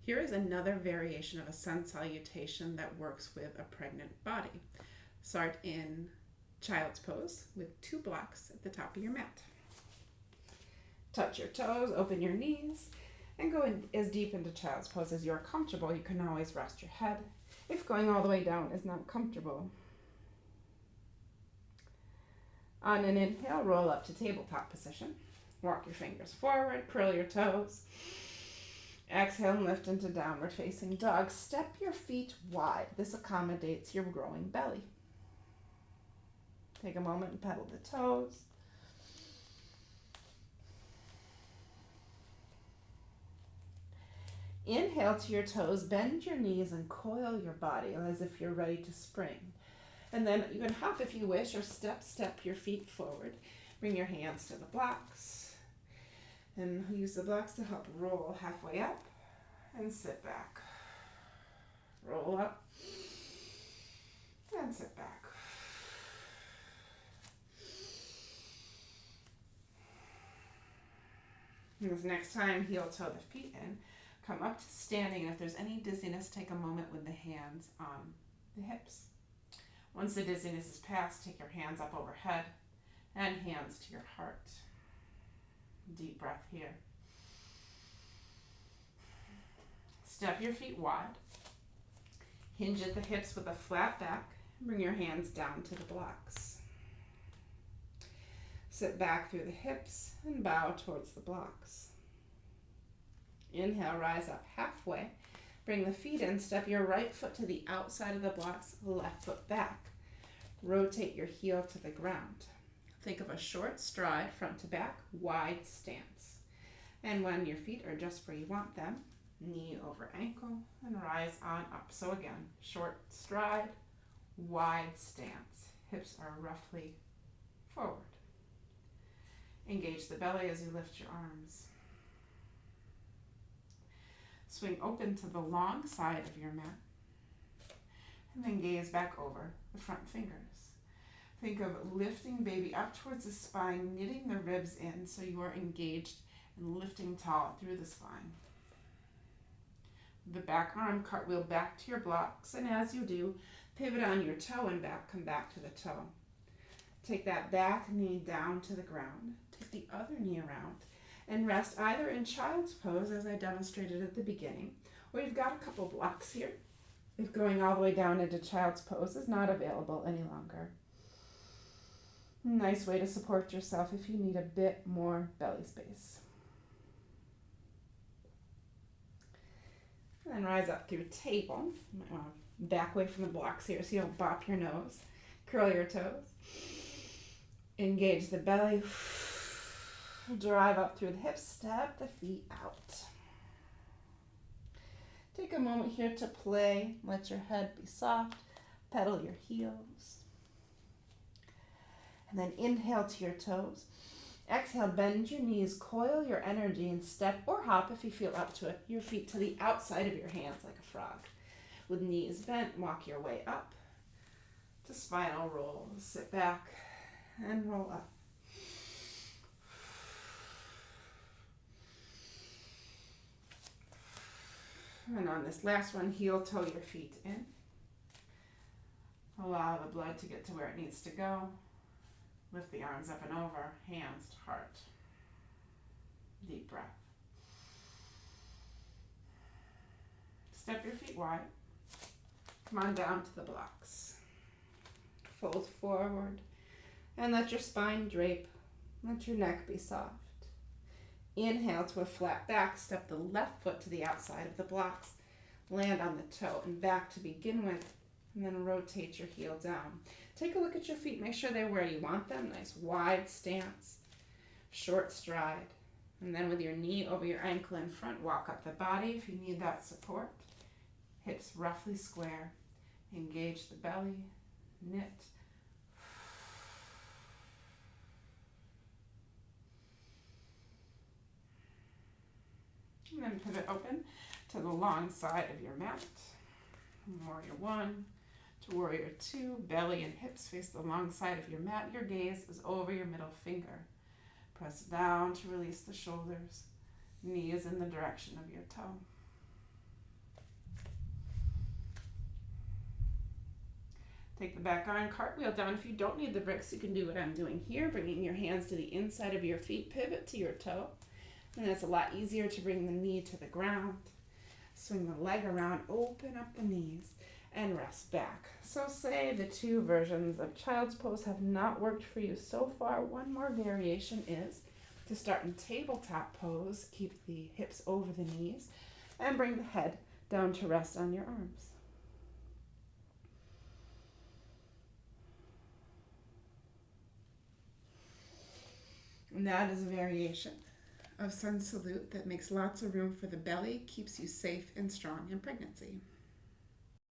Here is another variation of a sun salutation that works with a pregnant body. Start in child's pose with 2 blocks at the top of your mat. Touch your toes, open your knees, and go in as deep into child's pose as you're comfortable. You can always rest your head if going all the way down is not comfortable. On an inhale, roll up to tabletop position. Walk your fingers forward, curl your toes. Exhale and lift into downward facing dog. Step your feet wide. This accommodates your growing belly. Take a moment and pedal the toes. Inhale to your toes, bend your knees and coil your body as if you're ready to spring. And then you can hop if you wish, or step your feet forward. Bring your hands to the blocks and use the blocks to help roll halfway up and sit back. Roll up and sit back. And this next time, heel toe the feet in. Come up to standing, and if there's any dizziness, take a moment with the hands on the hips. Once the dizziness is past, take your hands up overhead and hands to your heart. Deep breath here. Step your feet wide. Hinge at the hips with a flat back. Bring your hands down to the blocks. Sit back through the hips and bow towards the blocks. Inhale, rise up halfway. Bring the feet in. Step your right foot to the outside of the blocks, left foot back. Rotate your heel to the ground. Think of a short stride, front to back, wide stance. And when your feet are just where you want them, knee over ankle, and rise on up. So again, short stride, wide stance. Hips are roughly forward. Engage the belly as you lift your arms. Swing open to the long side of your mat, and then gaze back over the front fingers. Think of lifting baby up towards the spine, knitting the ribs in so you are engaged and lifting tall through the spine. The back arm, cartwheel back to your blocks, and as you do, pivot on your toe and back, come back to the toe. Take that back knee down to the ground. Take the other knee around and rest either in child's pose, as I demonstrated at the beginning, or you've got a couple blocks here if going all the way down into child's pose is not available any longer. Nice way to support yourself if you need a bit more belly space. And then rise up through table. You might want to back away from the blocks here so you don't bop your nose. Curl your toes. Engage the belly. Drive up through the hips. Step the feet out. Take a moment here to play. Let your head be soft. Pedal your heels. And then inhale to your toes. Exhale, bend your knees, coil your energy, and step or hop if you feel up to it, your feet to the outside of your hands like a frog. With knees bent, walk your way up to spinal roll. Sit back and roll up. And on this last one, heel toe your feet in. Allow the blood to get to where it needs to go. Lift the arms up and over, hands to heart. Deep breath. Step your feet wide. Come on down to the blocks. Fold forward and let your spine drape. Let your neck be soft. Inhale to a flat back. Step the left foot to the outside of the blocks. Land on the toe and back to begin with. And then rotate your heel down. Take a look at your feet. Make sure they're where you want them. Nice wide stance. Short stride. And then with your knee over your ankle in front, walk up the body if you need that support. Hips roughly square. Engage the belly. Knit. And then pivot open to the long side of your mat. Warrior 1 to Warrior 2. Belly and hips face the long side of your mat. Your gaze is over your middle finger. Press down to release the shoulders. Knee is in the direction of your toe. Take the back iron cartwheel down. If you don't need the bricks, you can do what I'm doing here, bringing your hands to the inside of your feet, pivot to your toe. And it's a lot easier to bring the knee to the ground. Swing the leg around, open up the knees, and rest back. So say the two versions of child's pose have not worked for you so far. One more variation is to start in tabletop pose. Keep the hips over the knees and bring the head down to rest on your arms. And that is a variation of sun salute that makes lots of room for the belly, keeps you safe and strong in pregnancy.